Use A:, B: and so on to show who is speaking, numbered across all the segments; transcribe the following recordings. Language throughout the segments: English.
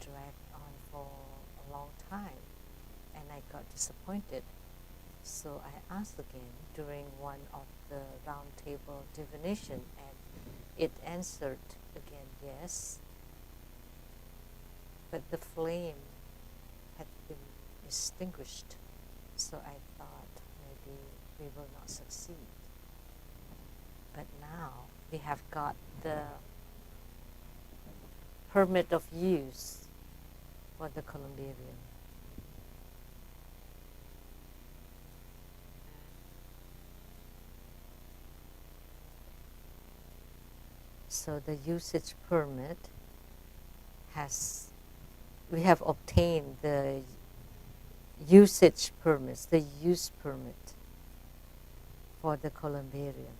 A: dragged on for a long time, and I got disappointed. So I asked again during one of the round table divination, and it answered again yes, but the flame had been extinguished. So I thought maybe we will not succeed. But now we have got the permit of use for the columbarium. So the usage permit we have obtained the usage permits, the use permit for the columbarium.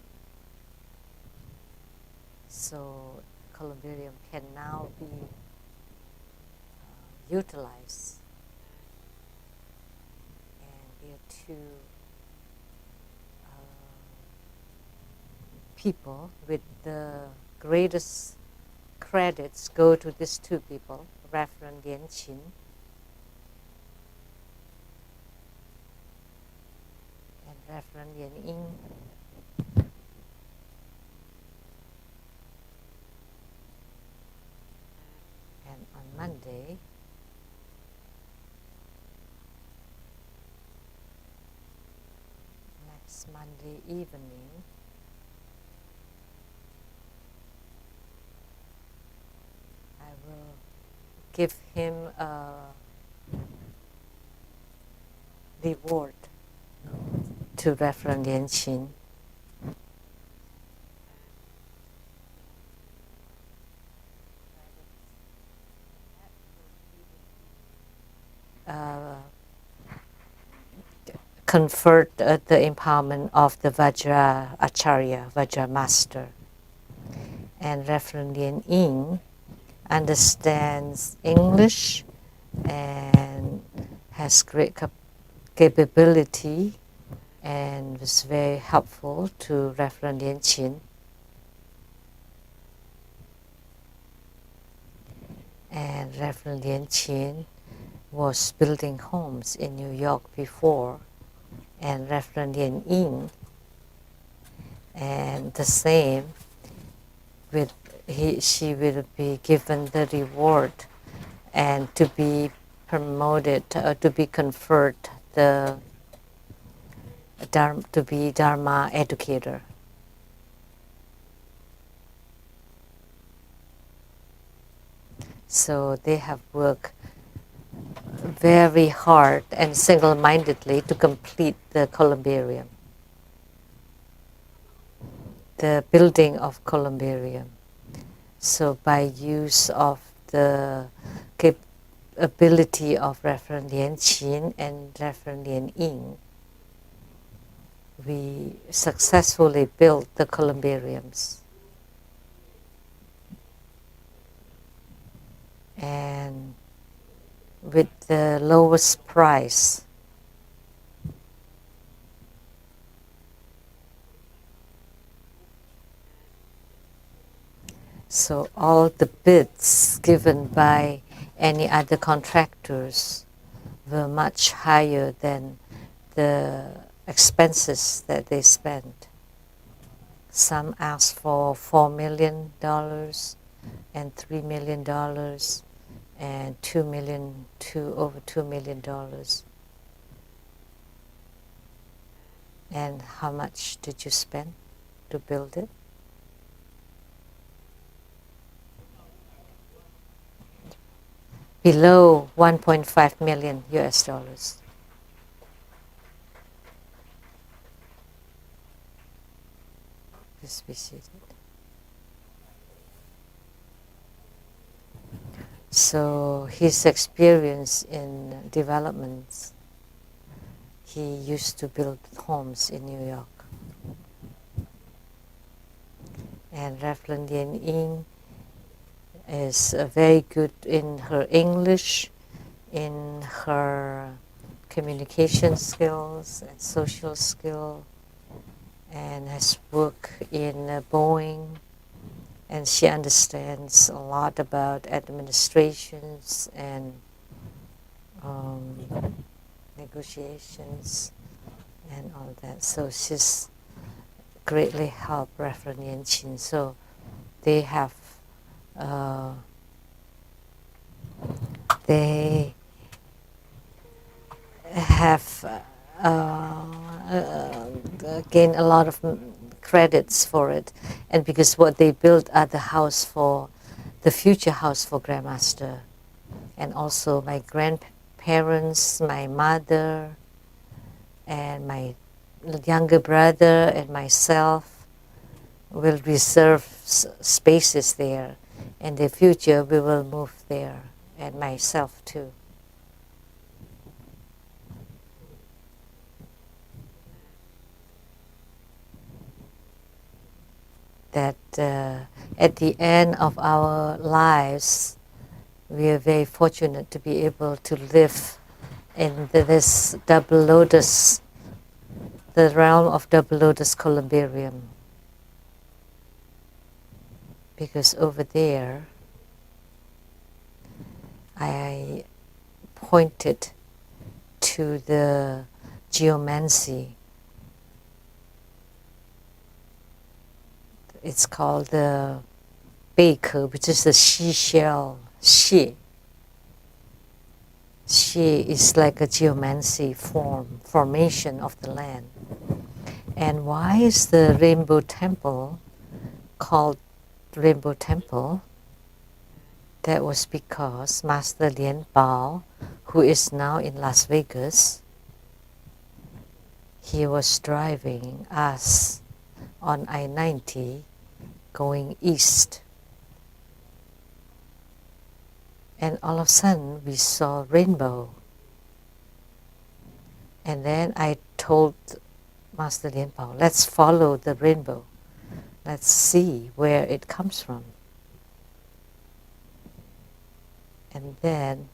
A: So columbarium can now be utilized. And there are two people with the greatest credits go to these two people, Reverend Lien Qin and Reverend Lien Ying. And on Monday, next Monday evening, I will give him a reward to Reverend Lien Qin. Conferred the empowerment of the Vajra Acharya, Vajra Master. And Reverend Lien Ying understands English and has great capability and was very helpful to Reverend Lien Qin. And Reverend Lien Qin was building homes in New York before, and Reverend Lien Ying, and the same, she will be given the reward and to be promoted, to be conferred to be Dharma educator. So they have worked very hard and single-mindedly to complete the columbarium, the building of columbarium. So by use of the ability of Reverend Lien Qin and Reverend Lien Ying, we successfully built the columbariums. And with the lowest price. So all the bids given by any other contractors were much higher than the expenses that they spent. Some asked for $4 million and $3 million and over $2 million. And how much did you spend to build it? Below 1.5 million US dollars. Please be seated. So his experience in developments, he used to build homes in New York. And Reverend Lien Ying is very good in her English, in her communication skills and social skill, and has worked in Boeing And she understands a lot about administrations and negotiations and all that. So she's greatly helped Reverend Yenchin. So they have they have gained a lot of credits for it, and because what they built are the house for the future house for Grandmaster, and also my grandparents, my mother, and my younger brother and myself will reserve spaces there. In the future, we will move there, and myself too. That at the end of our lives, we are very fortunate to be able to live in this double lotus, the realm of double lotus columbarium. Because over there, I pointed to the geomancy. It's called the beike, which is the seashell. Xie. Xie is like a geomancy formation of the land. And why is the Rainbow Temple called Rainbow Temple? That was because Master Lien Bao, who is now in Las Vegas, he was driving us on I-90 going east. And all of a sudden we saw rainbow. And then I told Master Lien Bao, let's follow the rainbow. Let's see where it comes from. And then,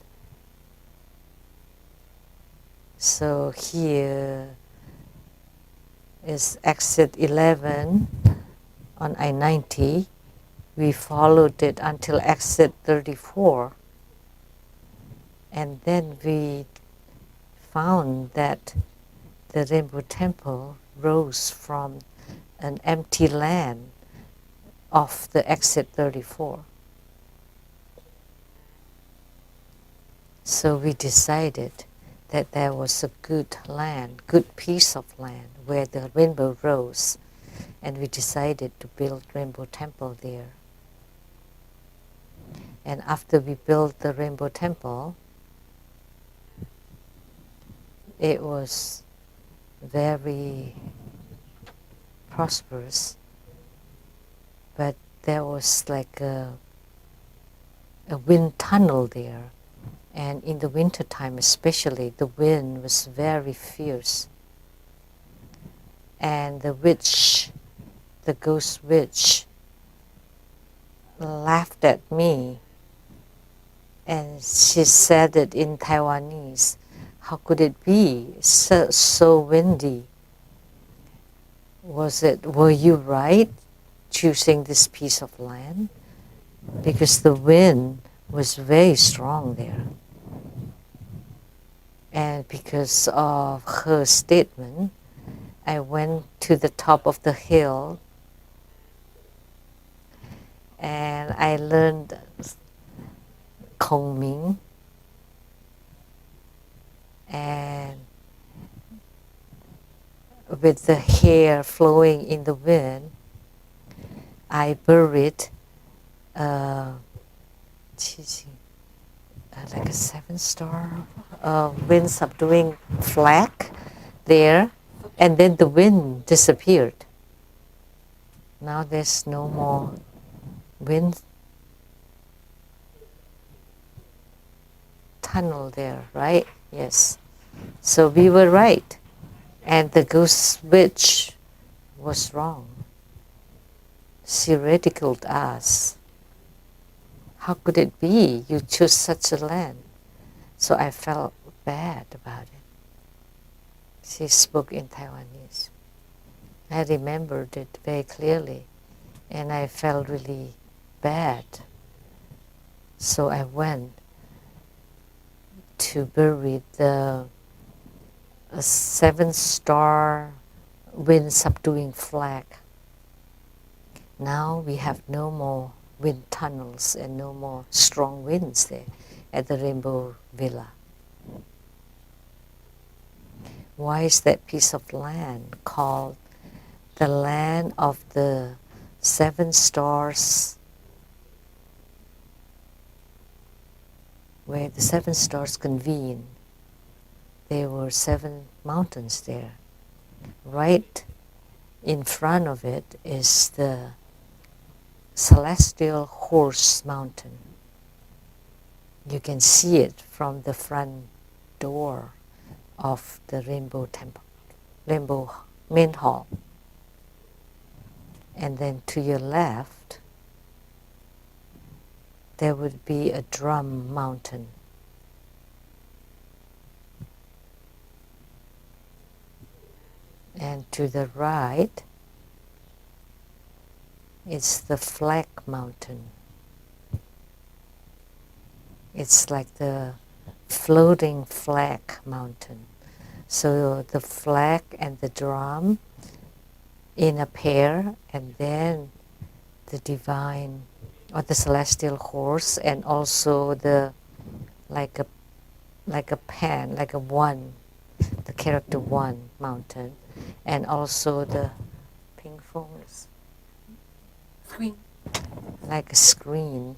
A: so here is exit 11 on I-90. We followed it until exit 34. And then we found that the Rainbow Temple rose from an empty land off the exit 34. So we decided that there was a good land, good piece of land where the rainbow rose, and we decided to build Rainbow Temple there. And after we built the Rainbow Temple, it was very prosperous, but there was like a wind tunnel there, and in the winter time especially, the wind was very fierce. And the witch, the ghost witch, laughed at me, and she said it in Taiwanese, how could it be so windy? Were you right choosing this piece of land? Because the wind was very strong there. And because of her statement, I went to the top of the hill and I learned Kongming, and with the hair flowing in the wind, I buried like a 7-star wind subduing flag there, and then the wind disappeared. Now there's no more wind tunnel there, right? Yes. So we were right, and the ghost witch was wrong. She ridiculed us. How could it be you chose such a land? So I felt bad about it. She spoke in Taiwanese. I remembered it very clearly, and I felt really bad. So I went to bury the 7-star wind subduing flag. Now we have no more wind tunnels and no more strong winds there at the Rainbow Villa. Why is that piece of land called the land of the 7 stars, where the 7 stars convene? There were 7 mountains there. Right in front of it is the Celestial Horse Mountain. You can see it from the front door of the Rainbow Temple, Rainbow Main Hall. And then to your left, there would be a drum mountain. And to the right, it's the Flag Mountain. It's like the floating flag mountain. So the flag and the drum in a pair, and then the divine or the celestial horse, and also the like a pan, like a 1, the character 1 mountain, and also the pink phones, screen, like a screen,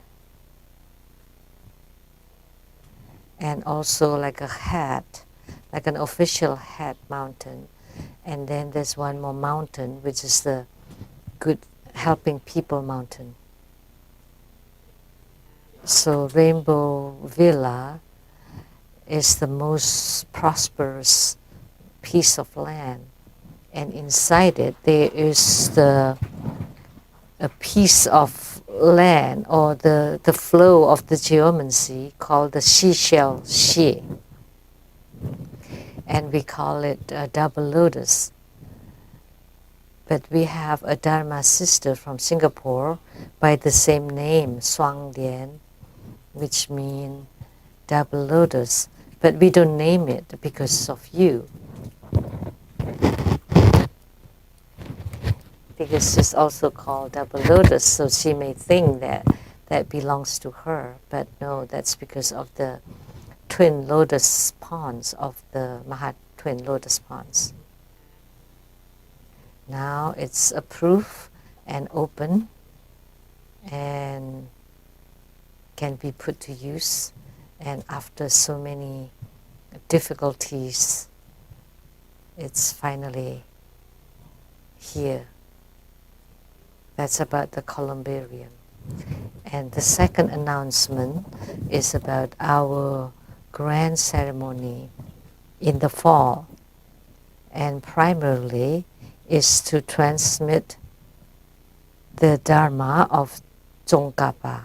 A: and also like a hat, like an official hat mountain. And then there's one more mountain, which is the good helping people mountain. So Rainbow Villa is the most prosperous piece of land, and inside it there is a piece of land, or the flow of the geomancy called the seashell Xie, and we call it a double lotus. But we have a Dharma sister from Singapore by the same name, Suang Lian, which means double lotus, but we don't name it because of you. Because it's also called double lotus, so she may think that belongs to her, but no, that's because of the twin lotus ponds of the Mahat twin lotus ponds. Now it's approved and open and can be put to use, and after so many difficulties, it's finally here. That's about the columbarium. And the second announcement is about our grand ceremony in the fall, and primarily is to transmit the Dharma of Tsongkhapa.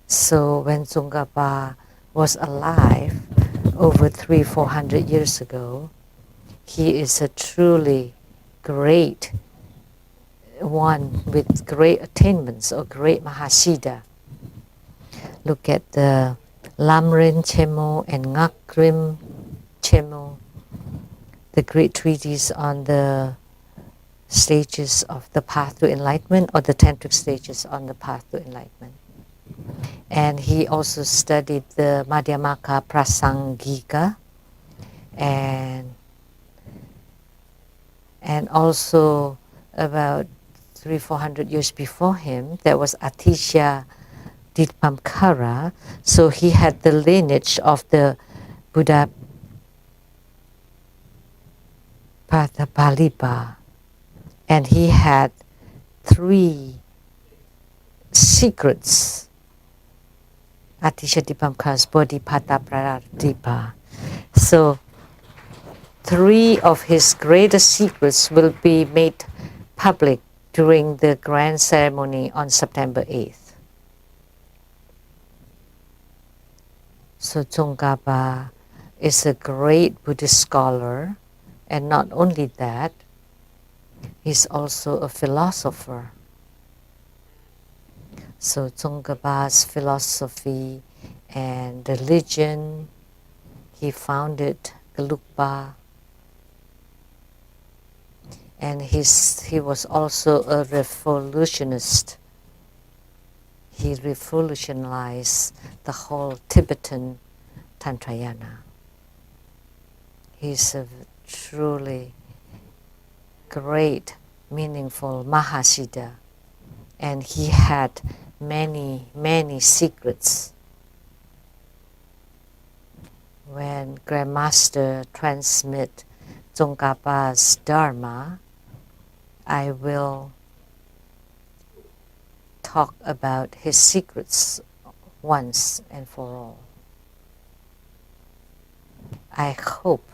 A: So when Tsongkhapa was alive over 300-400 years ago, he is a truly great one with great attainments, or great Mahasiddha. Look at the Lamdre Chemo and Ngakrim Chemo, the great treatise on the stages of the path to enlightenment, or the tantric stages on the path to enlightenment. And he also studied the Madhyamaka Prasangika, and also about 300-400 years before him, there was Atisha Ditpamkara. So he had the lineage of the Buddha Patapalipa, and he had 3 secrets. Atisha Dipamkara's Bodhipata. So 3 of his greatest secrets will be made public during the grand ceremony on September 8th. So Tsongkhapa is a great Buddhist scholar And not only that, he's also a philosopher. So Tsongkhapa's philosophy and religion, he founded Gelugpa, and he was also a revolutionist. He revolutionized the whole Tibetan Tantrayana. He's a truly great, meaningful Mahasiddha, and he had many, many secrets. When Grandmaster transmit Tsongkhapa's Dharma, I will talk about his secrets once and for all. I hope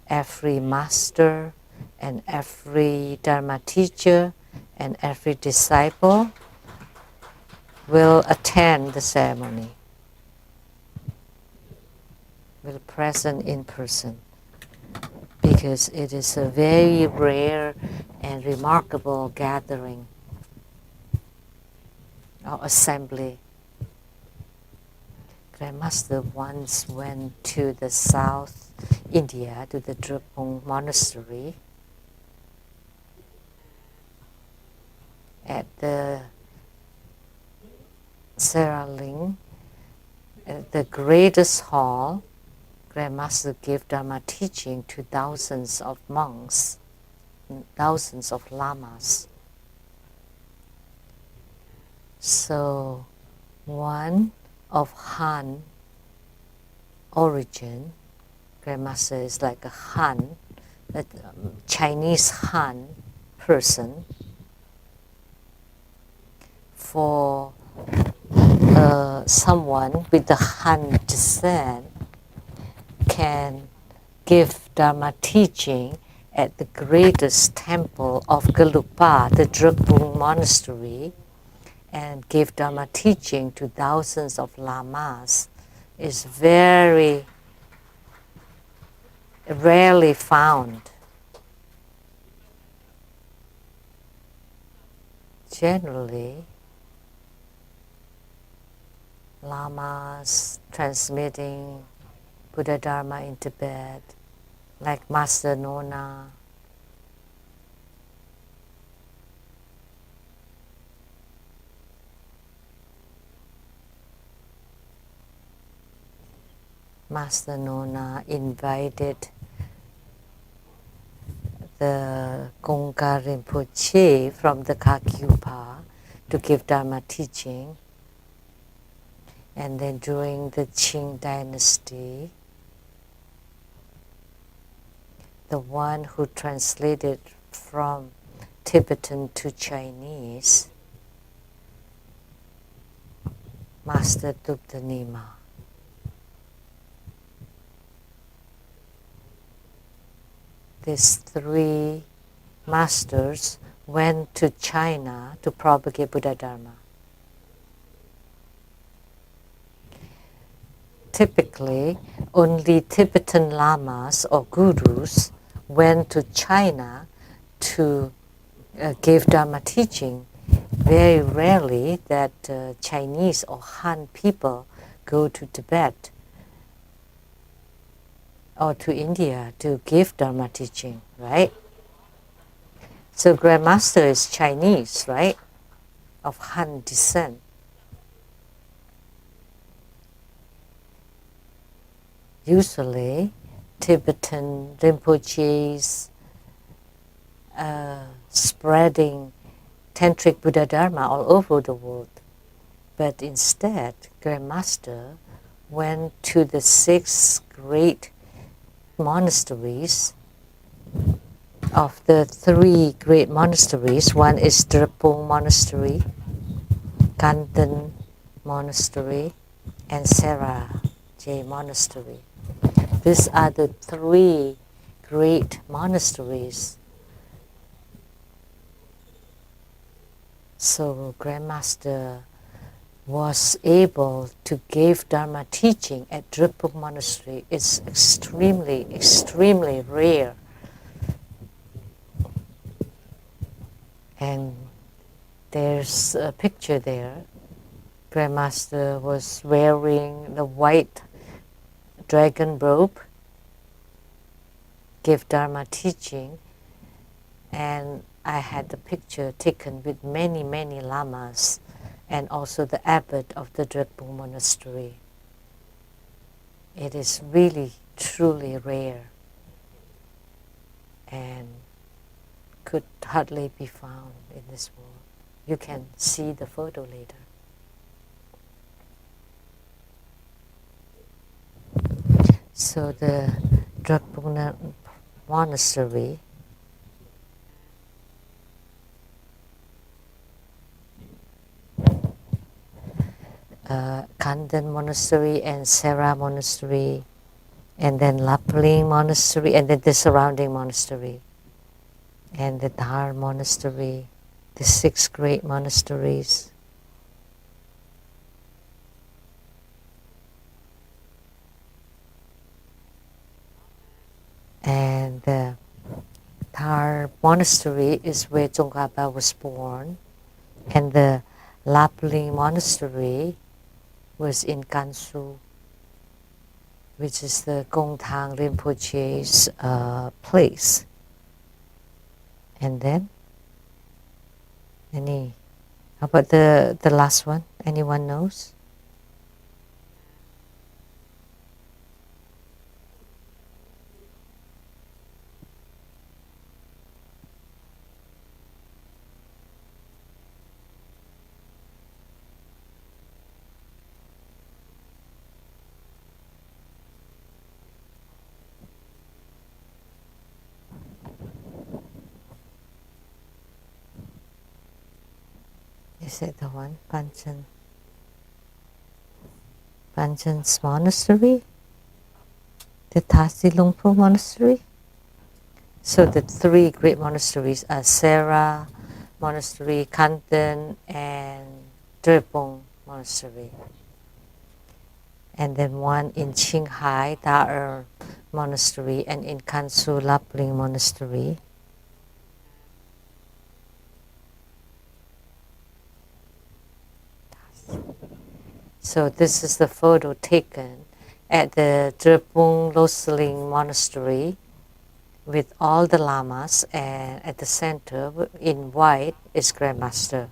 A: every master and every Dharma teacher and every disciple will attend the ceremony, will present in person, because it is a very rare and remarkable gathering or assembly. Grandmaster once went to the South India, to the Drupung monastery. At the Seraling, at the greatest hall, Grandmaster gave Dharma teaching to thousands of monks, thousands of lamas. So one of Han origin, Grandmaster is like a Han, a Chinese Han person. For someone with the Han descent can give Dharma teaching at the greatest temple of Gelugpa, the Drupung monastery, and give Dharma teaching to thousands of lamas is very rarely found. Generally, lamas transmitting Buddha Dharma in Tibet, like Master Nona, Master Nona invited the Gongka Rinpoche from the Kagyupa to give Dharma teaching. And then during the Qing dynasty, the one who translated from Tibetan to Chinese, Master Dukta Nima. These three masters went to China to propagate Buddha Dharma. Typically, only Tibetan lamas or gurus went to China to give Dharma teaching. Very rarely that Chinese or Han people go to Tibet or to India to give Dharma teaching, right? So Grandmaster is Chinese, right? Of Han descent. Usually, Tibetan Rinpoches spreading Tantric Buddha Dharma all over the world. But instead, Grandmaster went to the 6 great monasteries. Of the 3 great monasteries, one is Drupung Monastery, Kandan Monastery, and Sera J Monastery. These are the 3 great monasteries. So Grandmaster was able to give Dharma teaching at Drupung Monastery. It's extremely, extremely rare And there's a picture there. Grandmaster was wearing the white dragon robe, give Dharma teaching, and I had the picture taken with many, many lamas and also the abbot of the Drepung monastery. It is really, truly rare and could hardly be found in this world. You can see the photo later. So the Drepung monastery Kandan Monastery and Sera Monastery, and then Lapling Monastery, and then the surrounding monastery, and the Dhar Monastery, the 6 great monasteries. And the Dhar Monastery is where Tsongkhapa was born, and the Lapling Monastery was in Gansu, which is the Gongtang Rinpoche's place. And then, how about the last one? Anyone knows? Is it the one? Panchan's monastery? The Tasi Lungpo monastery? So the 3 great monasteries are Sera Monastery, Kanten, and Drepung Monastery. And then one in Qinghai, Da'er Monastery, and in Kansu, Lapling Monastery. So this is the photo taken at the Drepung Loseling Monastery with all the lamas, and at the center in white is Grandmaster.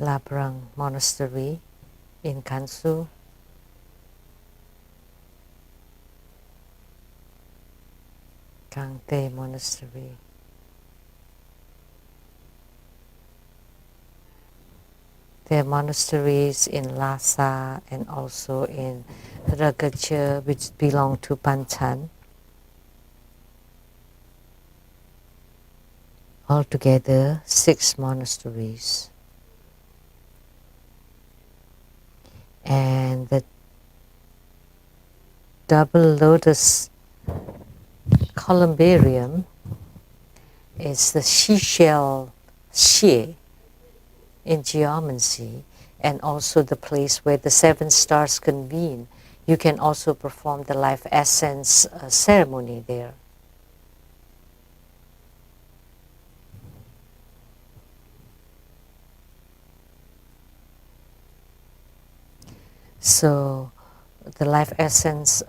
A: Labrang Monastery in Kansu. Kangte Monastery. There are monasteries in Lhasa and also in Ragacha, which belong to Panchan. Altogether, 6 monasteries. And the double lotus columbarium is the seashell xie in geomancy, and also the place where the 7 stars convene. You can also perform the life essence ceremony there. So the life essence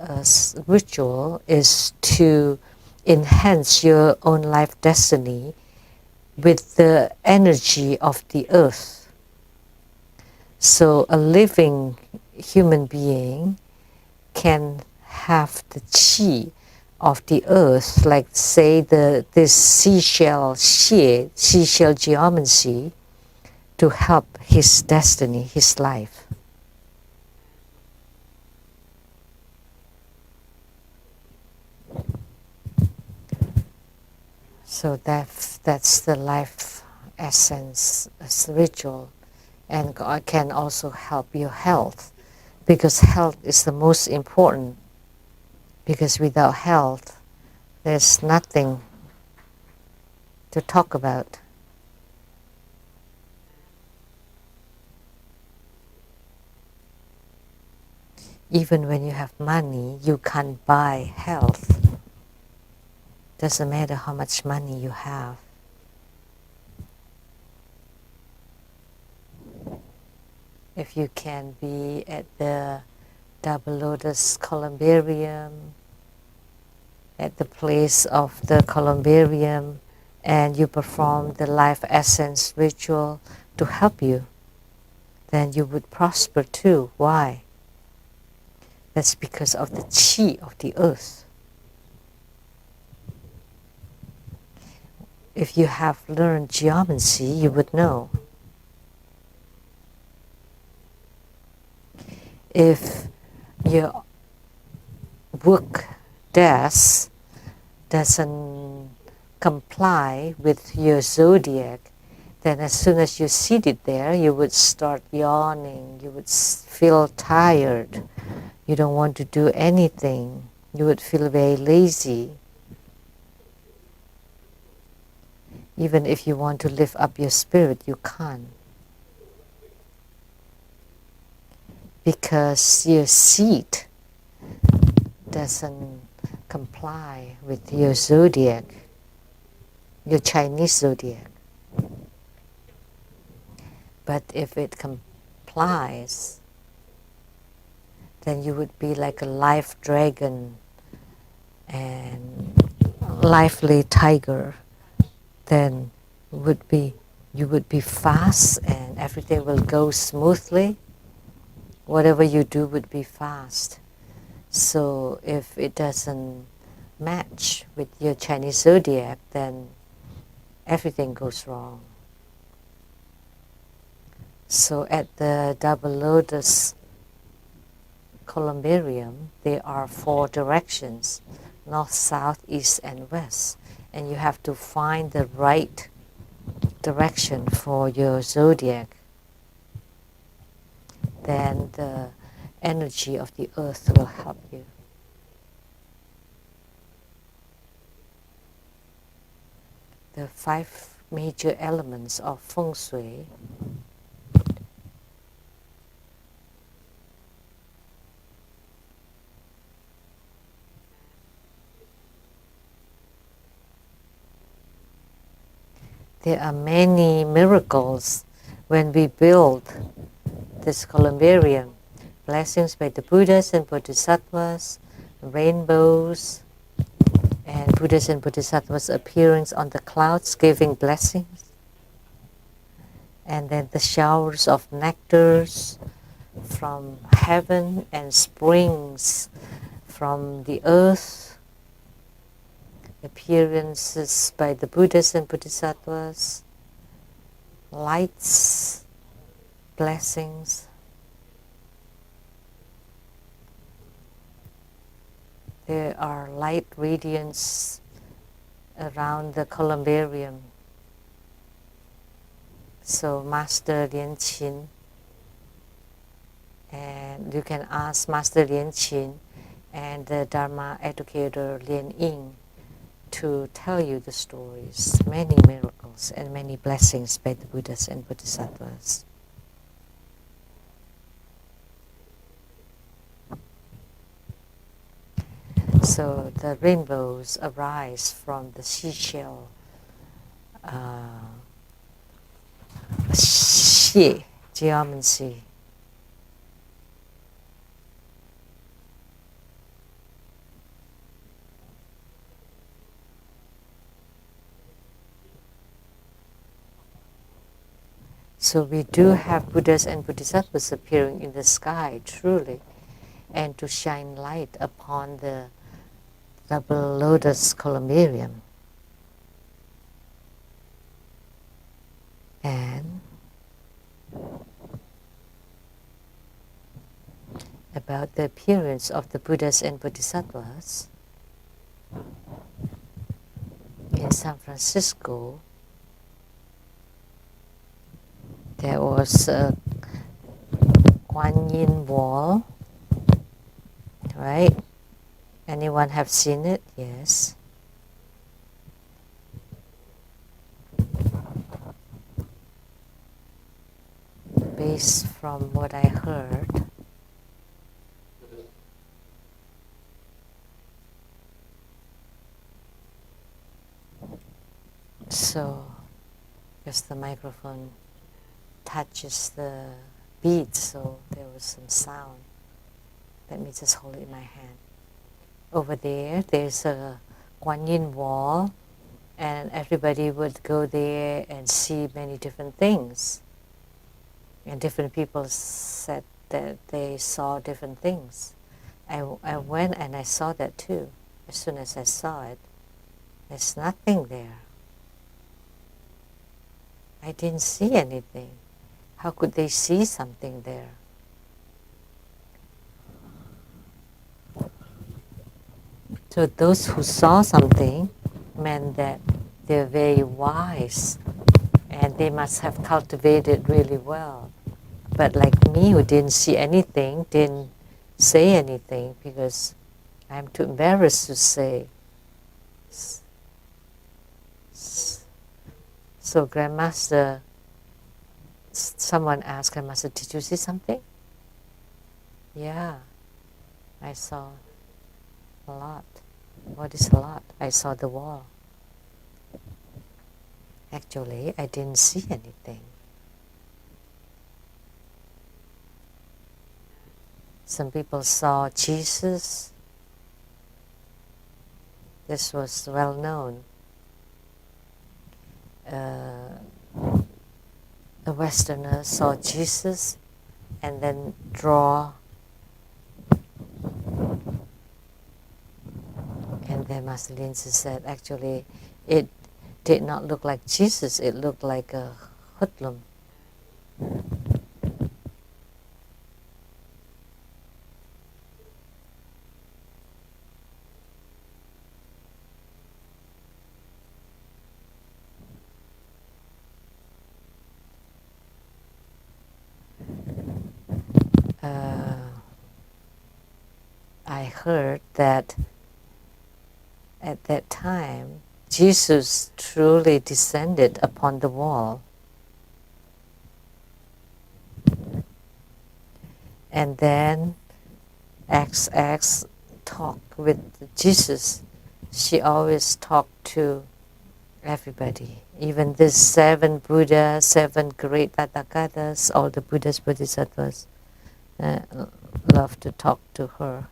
A: ritual is to enhance your own life destiny with the energy of the earth. So a living human being can have the qi of the earth, like say this seashell geomancy, to help his destiny, his life. So that's the life essence ritual, and God can also help your health, because health is the most important, because without health There's nothing to talk about. Even when you have money, you can't buy health. Doesn't matter how much money you have. If you can be at the Double Lotus Columbarium, at the place of the columbarium, and you perform the life essence ritual to help you, then you would prosper too. Why? That's because of the chi of the earth. If you have learned geomancy, you would know. If your work desk doesn't comply with your zodiac, then as soon as you sit it there, you would start yawning, you would feel tired, you don't want to do anything, you would feel very lazy. Even if you want to lift up your spirit, you can't. Because your seat doesn't comply with your zodiac, your Chinese zodiac. But if it complies, then you would be like a life dragon and lively tiger. Then you would be fast and everything will go smoothly. Whatever you do would be fast. So if it doesn't match with your Chinese zodiac, then everything goes wrong. So at the Double Lotus Columbarium, there are 4 directions: north, south, east, and west. And you have to find the right direction for your zodiac. Then the energy of the earth will help you. The 5 major elements of feng shui there are many miracles when we build this columbarium. Blessings by the Buddhas and Bodhisattvas, rainbows, and Buddhas and Bodhisattvas appearing on the clouds giving blessings. And then the showers of nectars from heaven and springs from the earth, appearances by the Buddhas and Bodhisattvas, lights, blessings. There are light radiance around the columbarium. So Master Lien Qin, and you can ask Master Lien Qin and the Dharma educator Lien Ying to tell you the stories, many miracles and many blessings by the Buddhas and Bodhisattvas. So the rainbows arise from the seashell, xie, geomancy. So we do have Buddhas and Bodhisattvas appearing in the sky, truly, and to shine light upon the Double Lotus Columbarium. And about the appearance of the Buddhas and Bodhisattvas in San Francisco, there was a Guan Yin wall, right? Anyone have seen it? Yes. based from what I heard, so because the microphone touches the bead, so there was some sound. Let me just hold it in my hand. Over there, there's a Guan Yin wall, and everybody would go there and see many different things. And different people said that they saw different things. I went and I saw that too. As soon as I saw it, there's nothing there. I didn't see anything. How could they see something there? So those who saw something meant that they're very wise and they must have cultivated really well. But like me, who didn't see anything, didn't say anything because I'm too embarrassed to say. So Grandmaster, someone asked Grandmaster, did you see something? Yeah, I saw a lot. What is a lot? I saw the wall. Actually, I didn't see anything. Some people saw Jesus. This was well known. A Westerner saw Jesus and then draw, and then Master Lindsay said actually it did not look like Jesus, it looked like a hoodlum. I heard that at that time Jesus truly descended upon the wall. And then XX talked with Jesus. She always talked to everybody. Even the 7 Buddhas, 7 great Tathagatas, all the Buddhas, Bodhisattvas love to talk to her.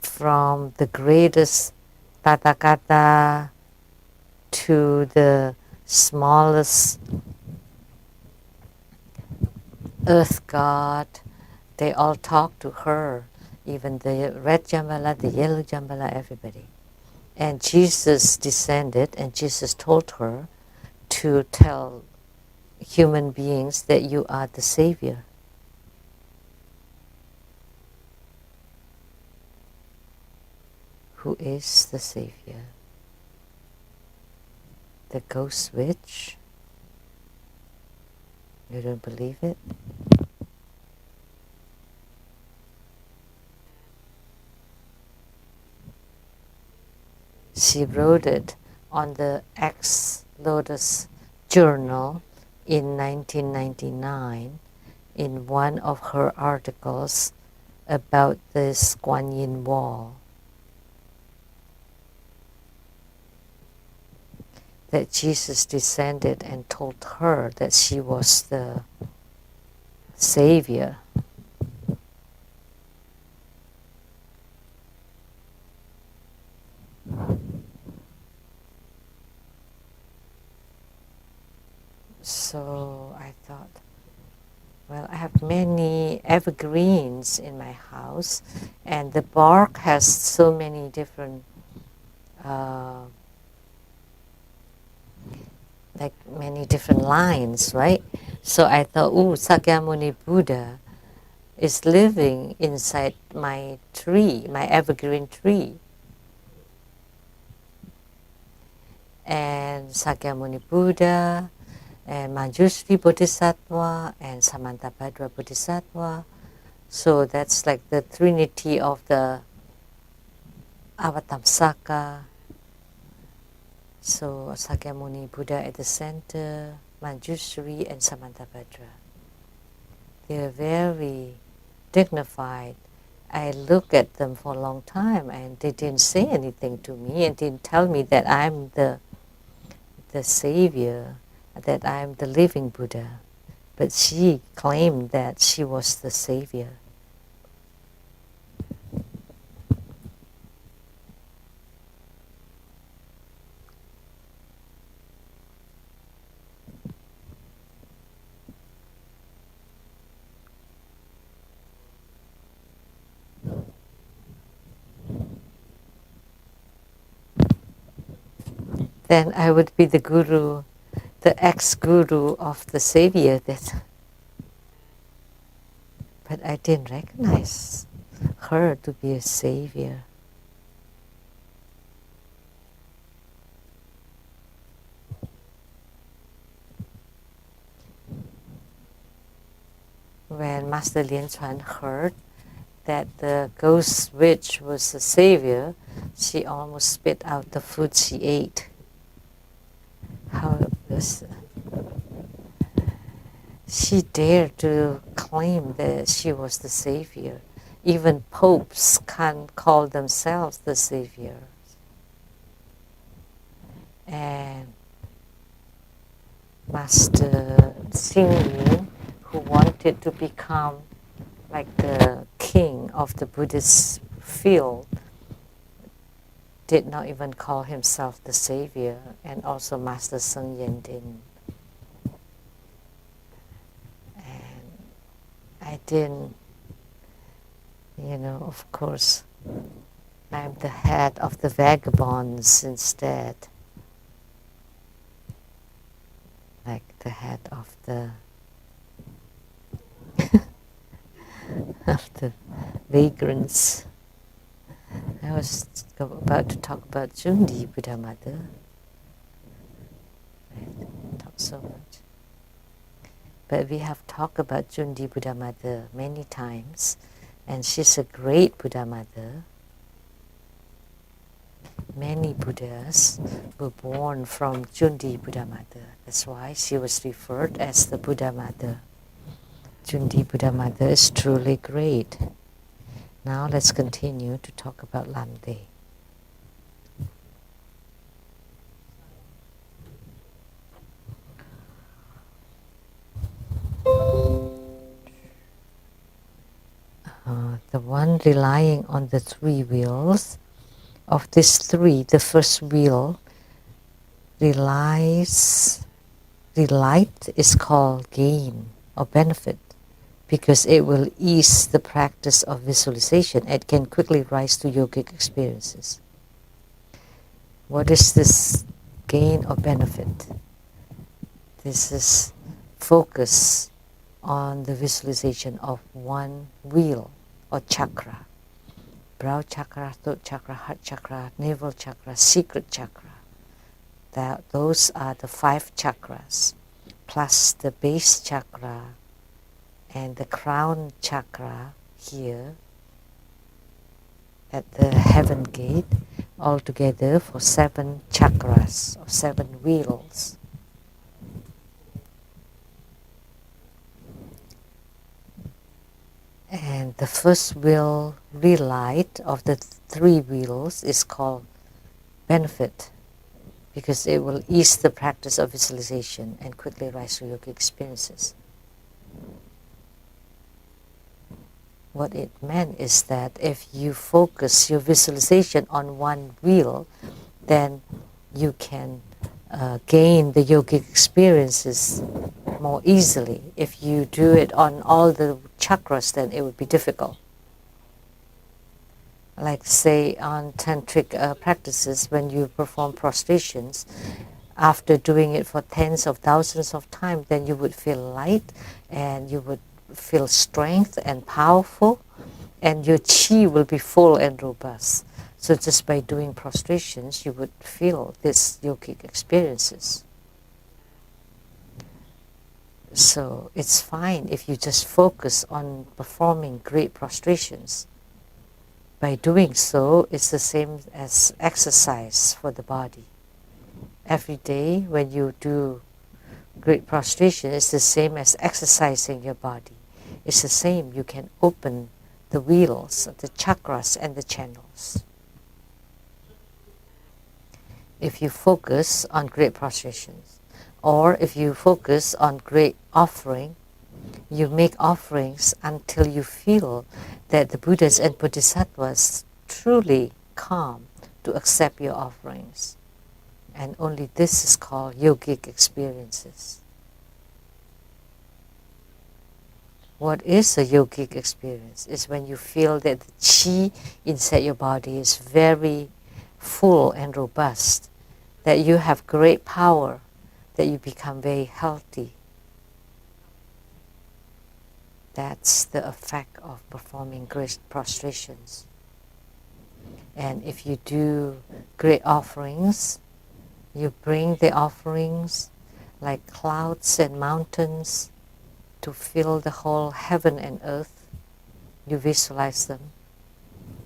A: From the greatest Tathagata to the smallest earth god, they all talk to her, even the red Jambala, the yellow Jambala, everybody. And Jesus descended and Jesus told her to tell human beings that you are the Savior. Who is the Savior? The ghost witch? You don't believe it? She wrote it on the Ex-Lotus Journal in 1999 in one of her articles about this Guan Yin wall. That Jesus descended and told her that she was the Savior. So I thought, well, I have many evergreens in my house, and the bark has so many different like many different lines, right? So I thought, Sakyamuni Buddha is living inside my tree, my evergreen tree. And Sakyamuni Buddha, and Manjushri Bodhisattva, and Samantabhadra Bodhisattva. So that's like the trinity of the Avatamsaka, so Sakyamuni Buddha at the center, Manjushri and Samantabhadra. They're very dignified. I looked at them for a long time and they didn't say anything to me and didn't tell me that I'm the savior, that I'm the living Buddha. But she claimed that she was the savior. Then I would be the guru, the ex-guru of the savior. But I didn't recognize her to be a savior. When Master Lien Chuan heard that the ghost witch was the savior, she almost spit out the food she ate. How this, she dared to claim that she was the savior. Even popes can't call themselves the savior. And Master Xing, who wanted to become like the king of the Buddhist field, did not even call himself the savior, and also Master Seng Yen didn't. And I didn't, of course, I'm the head of the vagabonds instead. Like the head of the of the vagrants. I was about to talk about Jundi Buddha Mother. I talk so much. But we have talked about Jundi Buddha Mother many times, and she's a great Buddha Mother. Many Buddhas were born from Jundi Buddha Mother. That's why she was referred as the Buddha Mother. Jundi Buddha Mother is truly great. Now let's continue to talk about Lamdre. The one relying on the three wheels. Of these three, the first wheel relight is called gain or benefit because it will ease the practice of visualization. It can quickly rise to yogic experiences. What is this gain or benefit? This is focus on the visualization of one wheel or chakra. Brow chakra, throat chakra, heart chakra, navel chakra, secret chakra. Those are the 5 chakras, plus the base chakra and the crown chakra here at the heaven gate, altogether for 7 chakras or 7 wheels. And the first wheel relight of the 3 wheels is called benefit because it will ease the practice of visualization and quickly rise to yogic experiences. What it meant is that if you focus your visualization on one wheel, then you can gain the yogic experiences more easily. If you do it on all the chakras, then it would be difficult. Like say on tantric practices, when you perform prostrations, after doing it for tens of thousands of times, then you would feel light and you would feel strength and powerful, and your chi will be full and robust. So just by doing prostrations, you would feel these yogic experiences. So it's fine if you just focus on performing great prostrations. by doing so, it's the same as exercise for the body. Every day when you do great prostration, it's the same as exercising your body. It's the same. You can open the wheels, the chakras and the channels. If you focus on great prostrations, or if you focus on great offering, you make offerings until you feel that the Buddhas and Bodhisattvas truly come to accept your offerings. And only this is called yogic experiences. What is a yogic experience? It's when you feel that the chi inside your body is very full and robust, that you have great power, that you become very healthy. That's the effect of performing great prostrations. And if you do great offerings, you bring the offerings like clouds and mountains to fill the whole heaven and earth. You visualize them.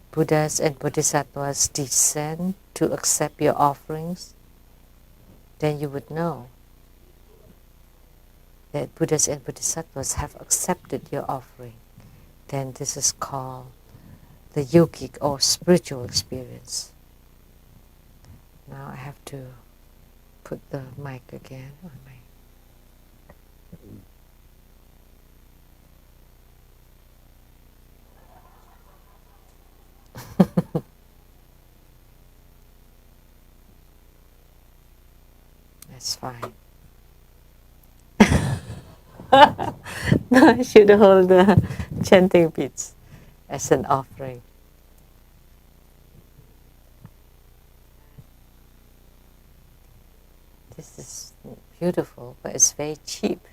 A: Buddhas and Bodhisattvas descend to accept your offerings. Then you would know that Buddhas and Bodhisattvas have accepted your offering. Then this is called the yogic or spiritual experience. Now I have to put the mic again on my... That's fine. No, I should hold the chanting beads as an offering. This is beautiful, but it's very cheap.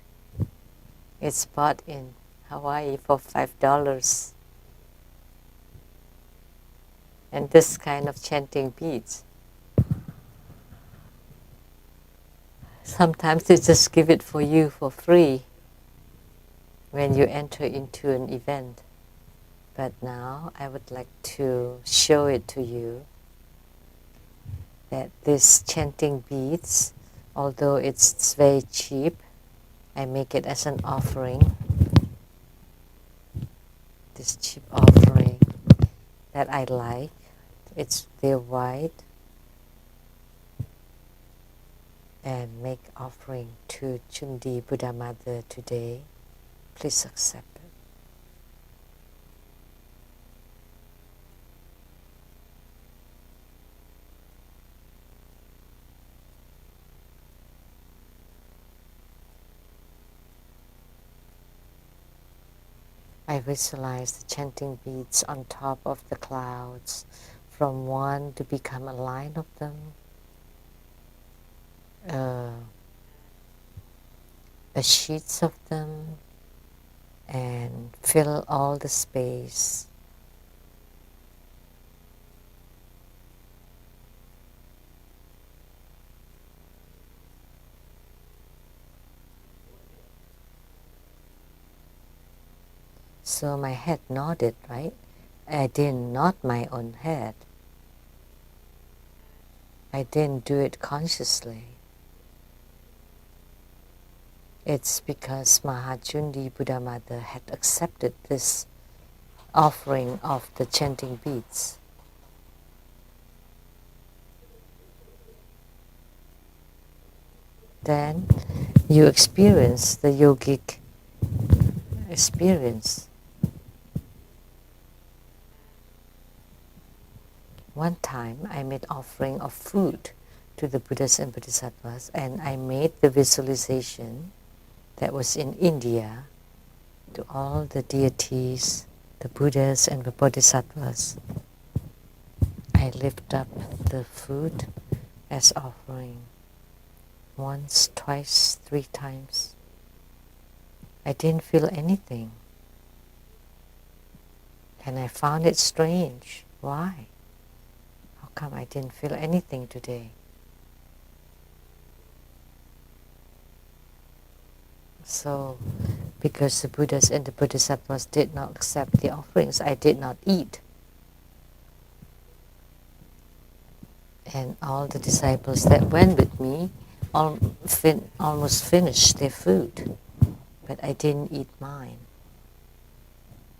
A: It's bought in Hawaii for $5. And this kind of chanting beads, sometimes they just give it for you for free when you enter into an event. But now I would like to show it to you that this chanting beads, although it's very cheap, I make it as an offering. This cheap offering that I like. They're white. And make offering to Chundi Buddha Mother today. Please accept it. I visualize the chanting beads on top of the clouds, from one to become a line of them, a sheets of them, and fill all the space. So my head nodded, right? I didn't nod my own head. I didn't do it consciously. It's because Mahachundi Buddha Mother had accepted this offering of the chanting beads. Then you experience the yogic experience. One time I made offering of food to the Buddhas and Bodhisattvas, and I made the visualization that was in India to all the deities, the Buddhas and the Bodhisattvas. I lift up the food as offering once, twice, 3 times. I didn't feel anything. And I found it strange. Why? How come I didn't feel anything today? So, because the Buddhas and the Bodhisattvas did not accept the offerings, I did not eat. And all the disciples that went with me almost finished their food, but I didn't eat mine.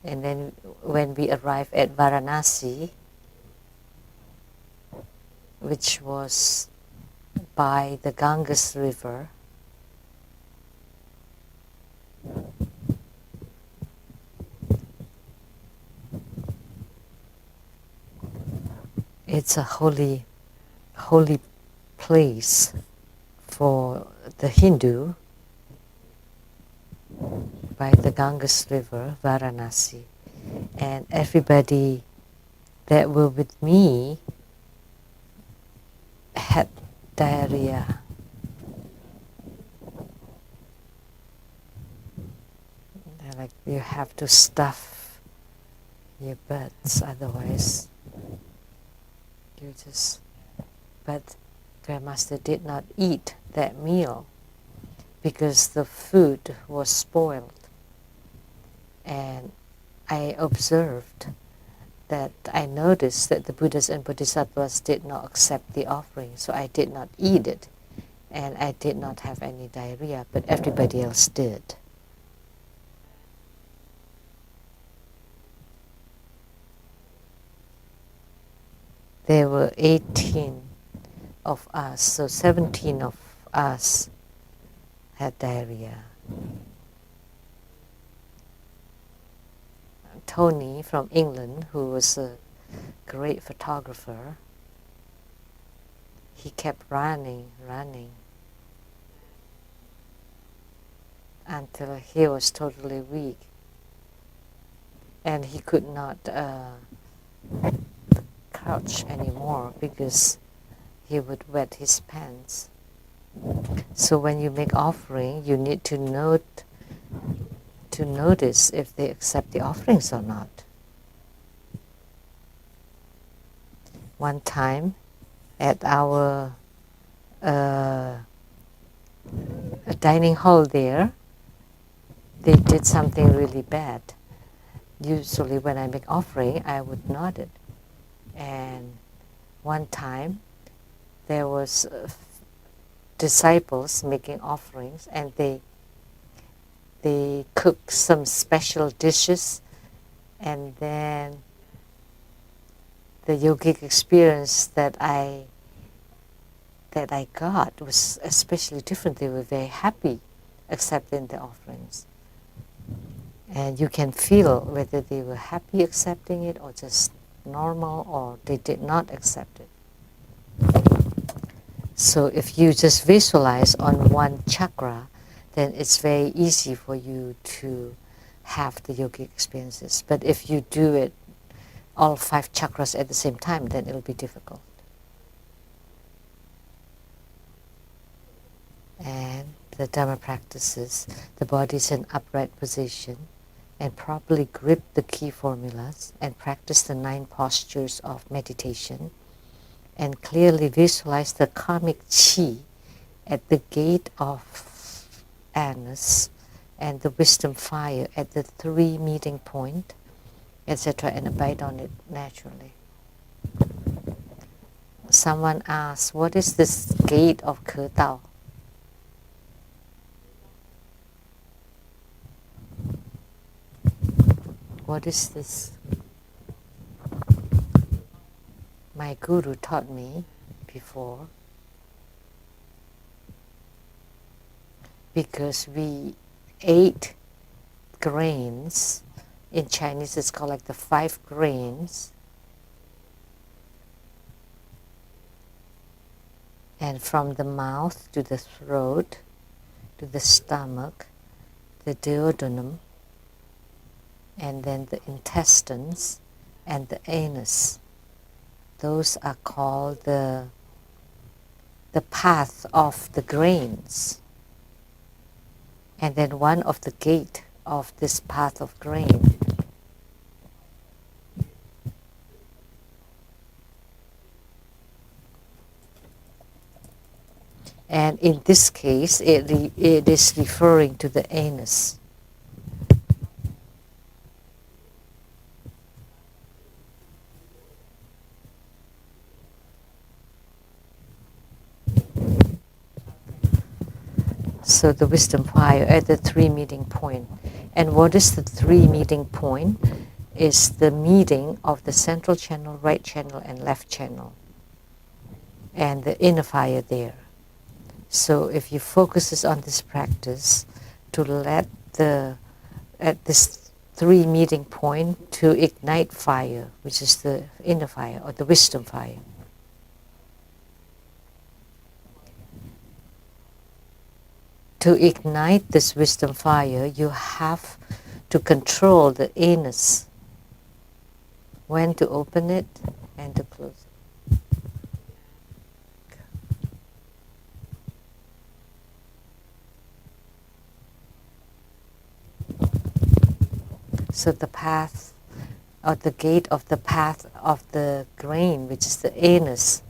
A: And then when we arrived at Varanasi, which was by the Ganges River, it's a holy place for the Hindu by the Ganges River, Varanasi. And everybody that were with me had diarrhea. They're like, you have to stuff your butts, otherwise you just... But Grandmaster did not eat that meal because the food was spoiled. And I observed that I noticed that the Buddhas and Bodhisattvas did not accept the offering, so I did not eat it. And I did not have any diarrhea, but everybody else did. There were 18 of us, so 17 of us had diarrhea. Tony from England, who was a great photographer, he kept running until he was totally weak. And he could not crouch anymore because he would wet his pants. So when you make offering, you need to notice if they accept the offerings or not. One time at our dining hall there, they did something really bad. Usually when I make offering, I would nod it. And one time there was disciples making offerings, and they cooked some special dishes, and then the yogic experience that I got was especially different. They were very happy accepting the offerings. And you can feel whether they were happy accepting it or just normal, or they did not accept it. So if you just visualize on one chakra, then it's very easy for you to have the yogic experiences. But if you do it all 5 chakras at the same time, then it'll be difficult. And the Dharma practices, the body is in upright position, and properly grip the key formulas, and practice the 9 postures of meditation, and clearly visualize the karmic chi at the gate of anus and the wisdom fire at the 3 meeting point, etc., and abide on it naturally. Someone asked, what is this gate of Ke Tao? What is this? My guru taught me before, because we ate grains. In Chinese it's called like the 5 grains. And from the mouth to the throat, to the stomach, the duodenum, and then the intestines and the anus. Those are called the path of the grains. And then one of the gate of this path of grain. And in this case, it is referring to the anus. So the wisdom fire at the 3 meeting point. And what is the 3 meeting point? Is the meeting of the central channel, right channel, and left channel, and the inner fire there. So if you focus on this practice, to let at this 3 meeting point to ignite fire, which is the inner fire or the wisdom fire. To ignite this wisdom fire, you have to control the anus, when to open it and to close it. So the path, or the gate of the path of the grain, which is the anus,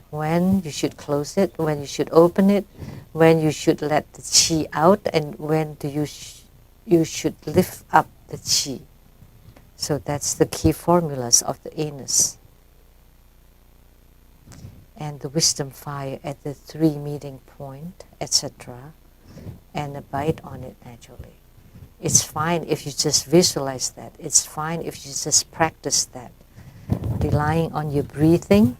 A: when you should close it, when you should open it, when you should let the qi out, and when you should lift up the qi. So that's the key formulas of the anus. And the wisdom fire at the 3 meeting point, etc., and abide on it naturally. It's fine if you just visualize that. It's fine if you just practice that. Relying on your breathing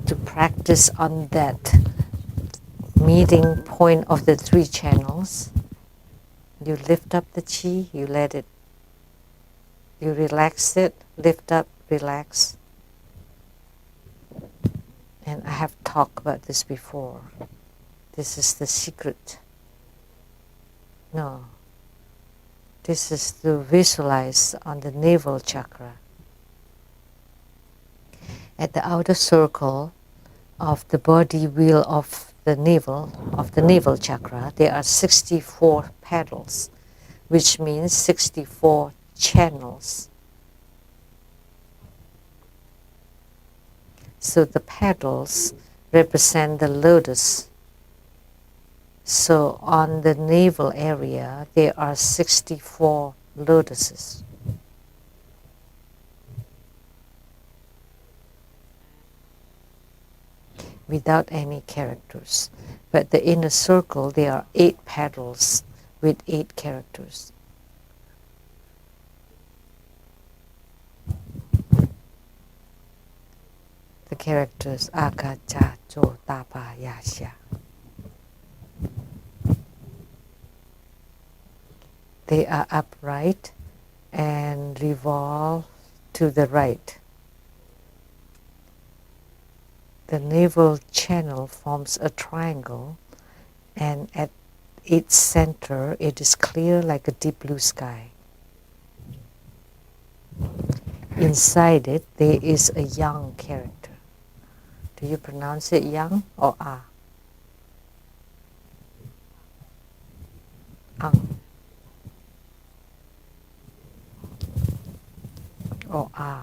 A: to practice on that meeting point of the 3 channels. You lift up the qi, you let it, you relax it, lift up, relax. And I have talked about this before. This is the secret. No. This is to visualize on the navel chakra. At the outer circle of the body wheel of the navel chakra, there are 64 petals, which means 64 channels. So the petals represent the lotus. So on the navel area, there are 64 lotuses. Without any characters. But the inner circle, there are 8 petals with 8 characters. The characters Aka, Cha, Cho, Tapa, Yasha. They are upright and revolve to the right. The navel channel forms a triangle, and at its center it is clear like a deep blue sky. Inside it there is a yang character. Do you pronounce it yang or a? Ang. Or a.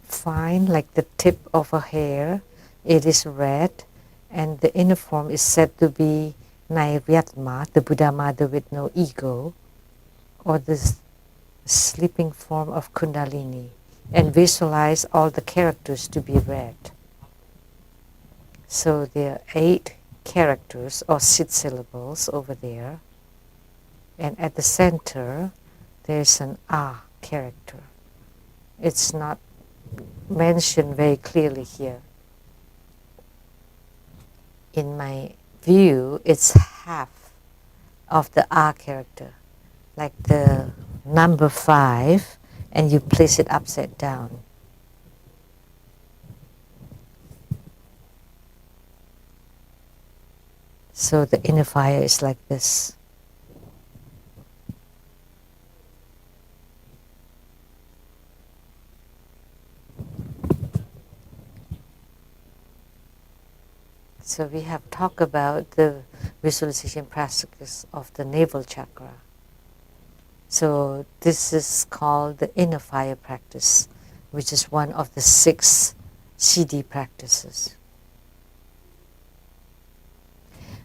A: Fine like the tip of a hair. It is red, and the inner form is said to be Nairyatma, the Buddha Mother with no ego, or the sleeping form of Kundalini, and visualize all the characters to be red. So there are 8 characters or 6 syllables over there, and at the center there's an A character. It's not mentioned very clearly here. In my view, it's half of the A character, like the number 5, and you place it upside down. So the inner fire is like this. So we have talked about the visualization practice of the navel chakra. So this is called the inner fire practice, which is one of the 6 CD practices.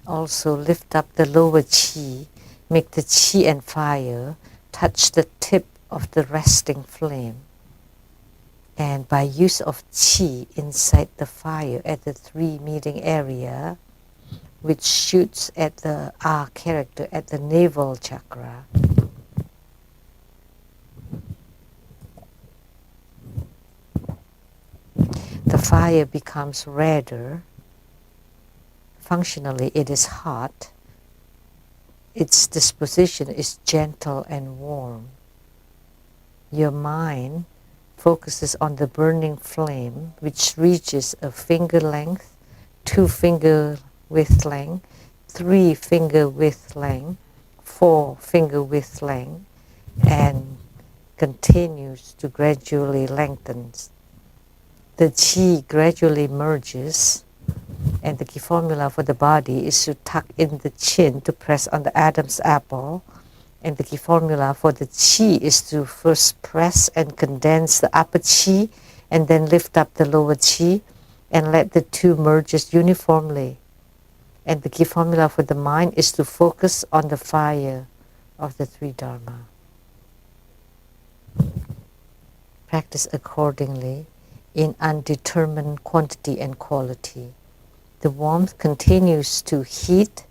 A: Also lift up the lower chi, make the chi and fire touch the tip of the resting flame, And by use of qi inside the fire at the 3 meeting area, which shoots at the R character at the navel chakra, the fire becomes redder. Functionally, it is hot. Its disposition is gentle and warm. Your mind focuses on the burning flame, which reaches a finger length, 2 finger width length, 3 finger width length, 4 finger width length, and continues to gradually lengthen. The qi gradually merges, and the key formula for the body is to tuck in the chin to press on the Adam's apple. And the key formula for the qi is to first press and condense the upper qi and then lift up the lower qi and let the two merge uniformly. And the key formula for the mind is to focus on the fire of the 3 Dharma. Practice accordingly in undetermined quantity and quality. The warmth continues to heat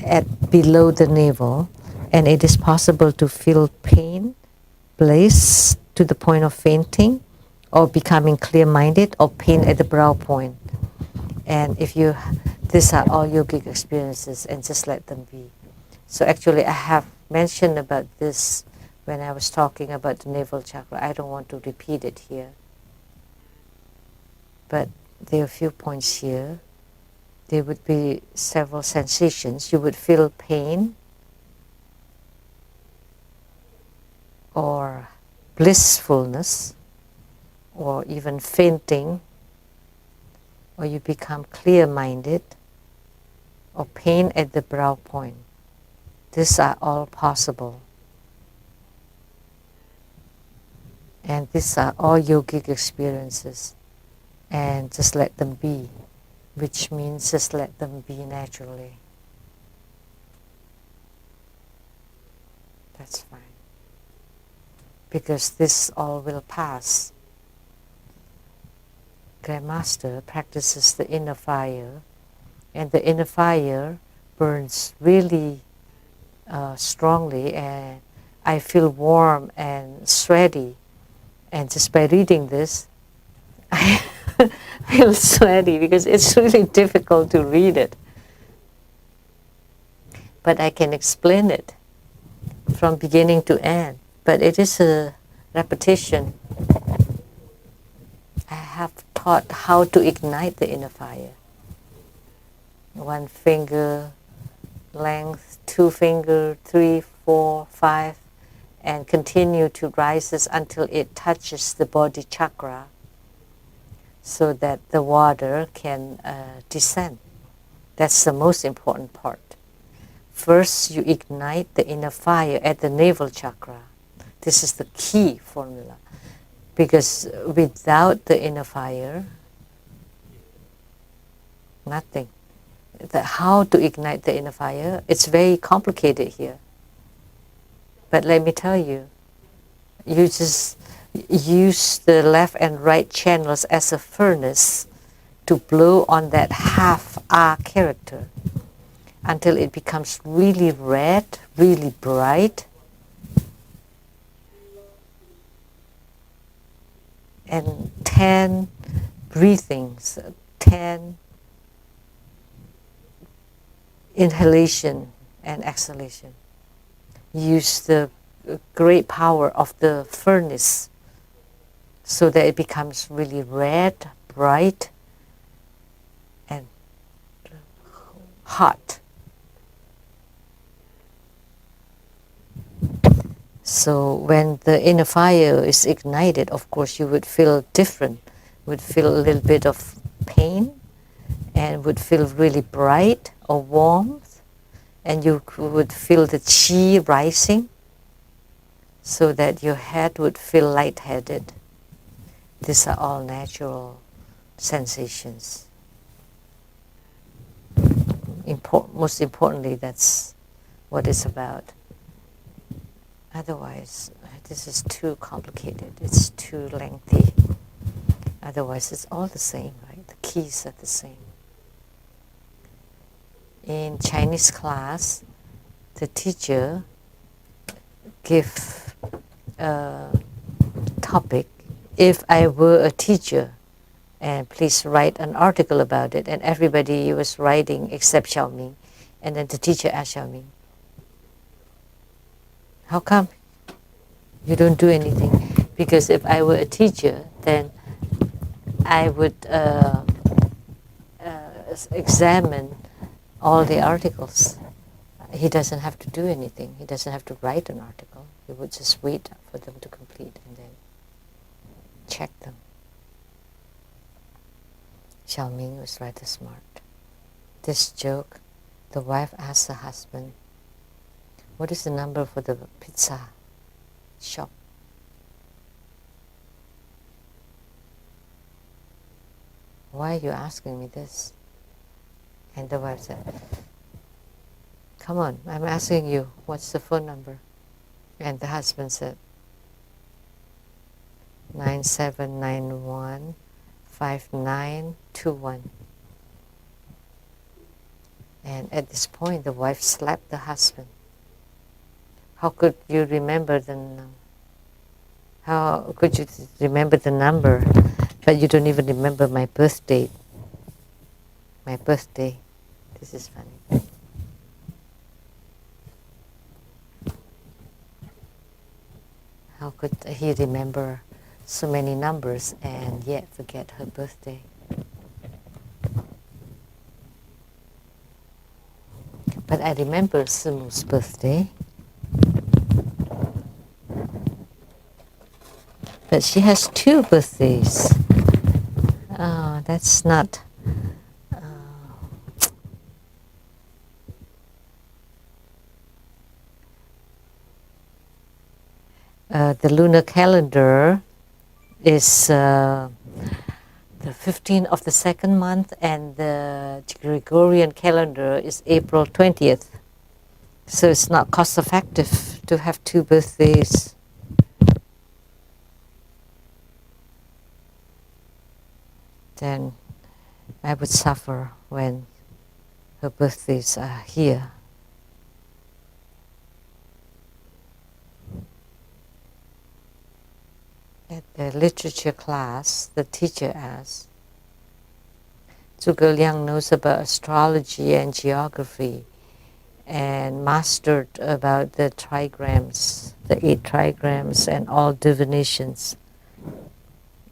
A: at below the navel, and it is possible to feel pain, bliss to the point of fainting, or becoming clear-minded, or pain at the brow point. And these are all yogic experiences, and just let them be. So actually, I have mentioned about this when I was talking about the navel chakra. I don't want to repeat it here. But there are a few points here. There would be several sensations. You would feel pain or blissfulness or even fainting, or you become clear-minded, or pain at the brow point. These are all possible. And these are all yogic experiences. And just let them be, which means just let them be naturally. That's fine. Because this all will pass. Grandmaster practices the inner fire, and the inner fire burns really strongly, and I feel warm and sweaty. And just by reading this, I feel sweaty because it's really difficult to read it. But I can explain it from beginning to end. But it is a repetition. I have taught how to ignite the inner fire. 1 finger length, 2 finger, 3, 4, 5, and continue to rise until it touches the body chakra, so that the water can descend. That's the most important part. First, you ignite the inner fire at the navel chakra. This is the key formula. Because without the inner fire, nothing. How to ignite the inner fire, it's very complicated here. But let me tell you, you just use the left and right channels as a furnace to blow on that half R character until it becomes really red, really bright, and 10 breathings, 10 inhalation and exhalation. Use the great power of the furnace so that it becomes really red, bright, and hot. So when the inner fire is ignited, of course you would feel different. Would feel a little bit of pain, and would feel really bright or warmth, and you would feel the qi rising, so that your head would feel lightheaded. These are all natural sensations. Most importantly, that's what it's about. Otherwise, I this is too complicated, it's too lengthy. Otherwise, it's all the same, right? The keys are the same. In Chinese class, the teacher give a topic. If I were a teacher, and please write an article about it. And everybody was writing except Xiaoming. And then the teacher asked Xiaoming, how come you don't do anything? Because if I were a teacher, then I would examine all the articles. He doesn't have to do anything. He doesn't have to write an article. He would just wait for them to complete and then check them. Xiaoming was rather smart. This joke, the wife asked the husband, what is the number for the pizza shop? Why are you asking me this? And the wife said, come on, I'm asking you, what's the phone number? And the husband said, 97915921. And at this point, the wife slapped the husband. How could you remember the number, but you don't even remember my birth date? My birthday. This is funny. How could he remember so many numbers and yet forget her birthday? But I remember Simu's birthday. But she has 2 birthdays. Oh, that's not... the lunar calendar is the 15th of the 2nd month, and the Gregorian calendar is April 20th. So it's not cost effective to have 2 birthdays. Then I would suffer when her birthdays are here. At the literature class, the teacher asked, Zhuge Liang knows about astrology and geography and mastered about the trigrams, the 8 trigrams and all divinations.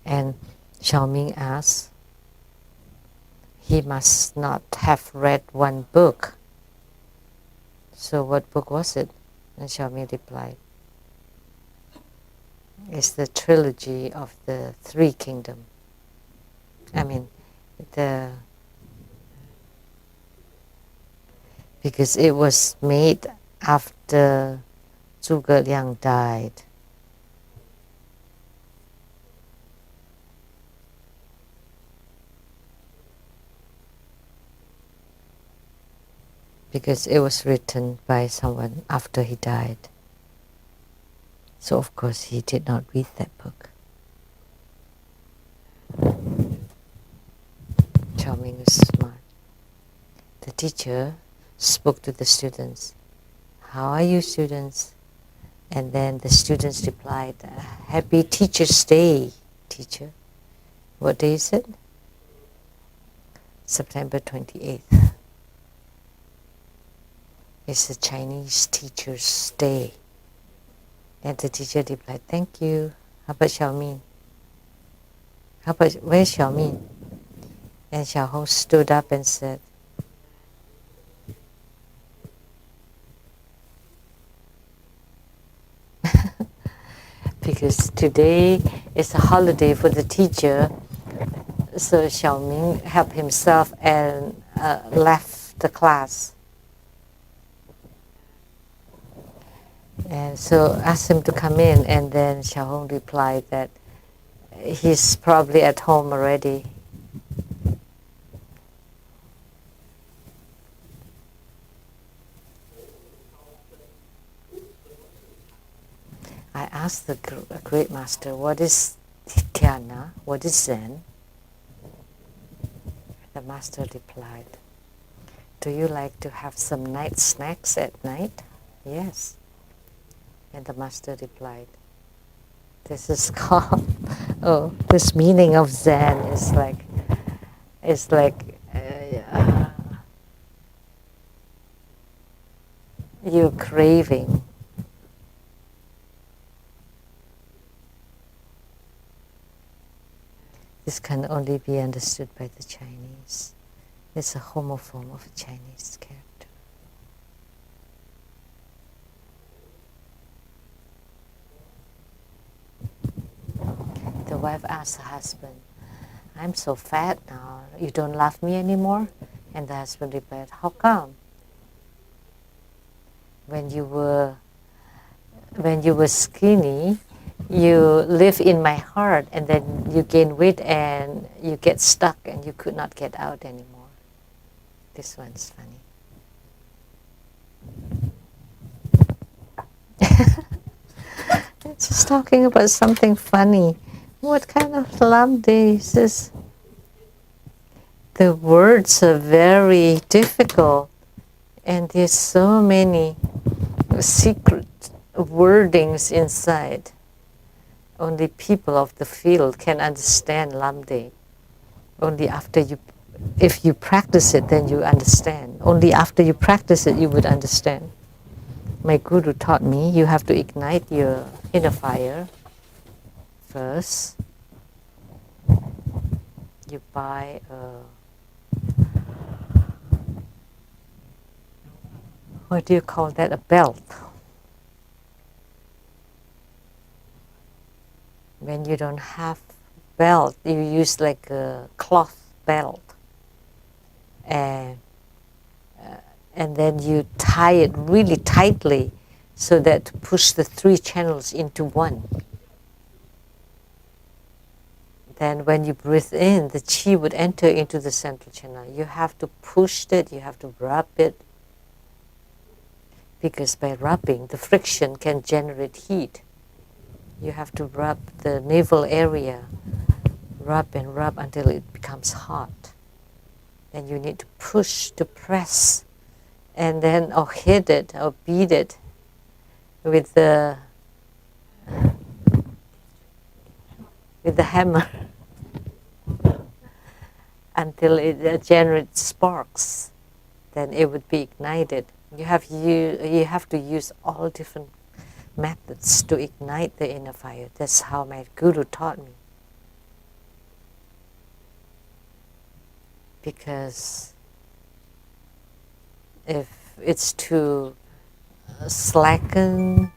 A: And Xiaoming asked, he must not have read one book. So what book was it? And Xiaoming replied, it's the trilogy of the 3 kingdoms. I mean, because it was made after Zhuge Liang died. Because it was written by someone after he died. So of course he did not read that book. Xiaoming was smart. The teacher spoke to the students. How are you, students? And then the students replied, Happy Teacher's Day, teacher. What day is it? September 28th. It's the Chinese Teacher's Day. And the teacher replied, thank you. How about Xiaoming? Where's Xiaoming? And Xiaohong stood up and said, because today is a holiday for the teacher, so Xiaoming helped himself and left the class. And so asked him to come in, and then Xiaohong replied that he's probably at home already. I asked the great master, what is dhyana? What is Zen? The master replied, do you like to have some night snacks at night? Yes. And the master replied, this is called, this meaning of Zen is like you're craving. This can only be understood by the Chinese. It's a homophone of a Chinese character. The wife asked her husband, I'm so fat now, you don't love me anymore? And the husband replied, how come? When you were skinny, you live in my heart, and then you gain weight and you get stuck and you could not get out anymore. This one's funny. It's just talking about something funny. What kind of Lamdre is this? The words are very difficult, and there's so many secret wordings inside. Only people of the field can understand Lamdre. Only if you practice it, then you understand. Only after you practice it, you would understand. My guru taught me you have to ignite your inner fire first. You buy what do you call that? A belt. When you don't have belt, you use like a cloth belt, and then you tie it really tightly so that to push the 3 channels into one. Then when you breathe in, the chi would enter into the central channel. You have to push it, you have to rub it, because by rubbing, the friction can generate heat. You have to rub the navel area, rub and rub until it becomes hot. Then you need to push, to press, and then or hit it or beat it with the hammer until it generates sparks. Then it would be ignited. You have to use all different methods to ignite the inner fire. That's how my guru taught me. Because if it's too slacken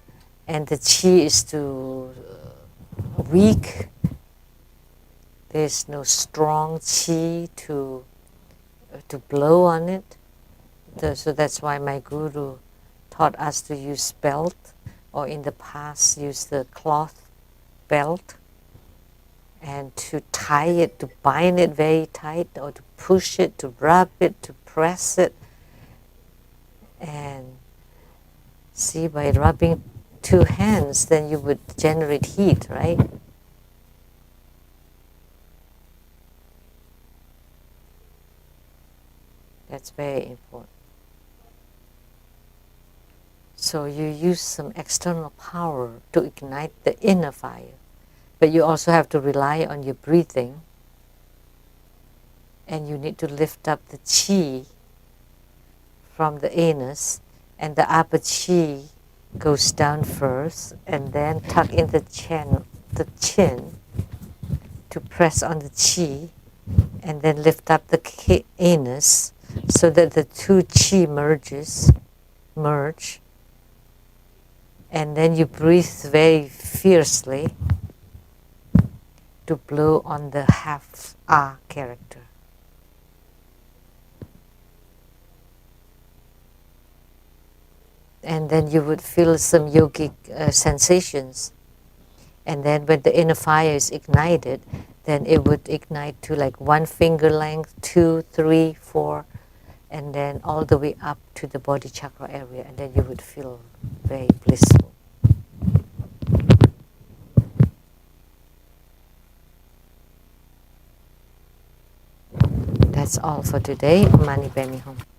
A: and the chi is too weak, there's no strong chi to blow on it. So that's why my guru taught us to use belt, or in the past use the cloth belt, and to tie it, to bind it very tight, or to push it, to rub it, to press it. And see, by rubbing 2 hands, then you would generate heat, right? That's very important. So you use some external power to ignite the inner fire. But you also have to rely on your breathing. And you need to lift up the chi from the anus, and the upper chi goes down first, and then tuck in the chin to press on the chi, and then lift up the anus so that the 2 chi merge, and then you breathe very fiercely to blow on the half A character. And then you would feel some yogic sensations. And then when the inner fire is ignited, then it would ignite to like 1 finger length, 2, 3, 4, and then all the way up to the body chakra area. And then you would feel very blissful. that's all for today. Mani Pemi Hum.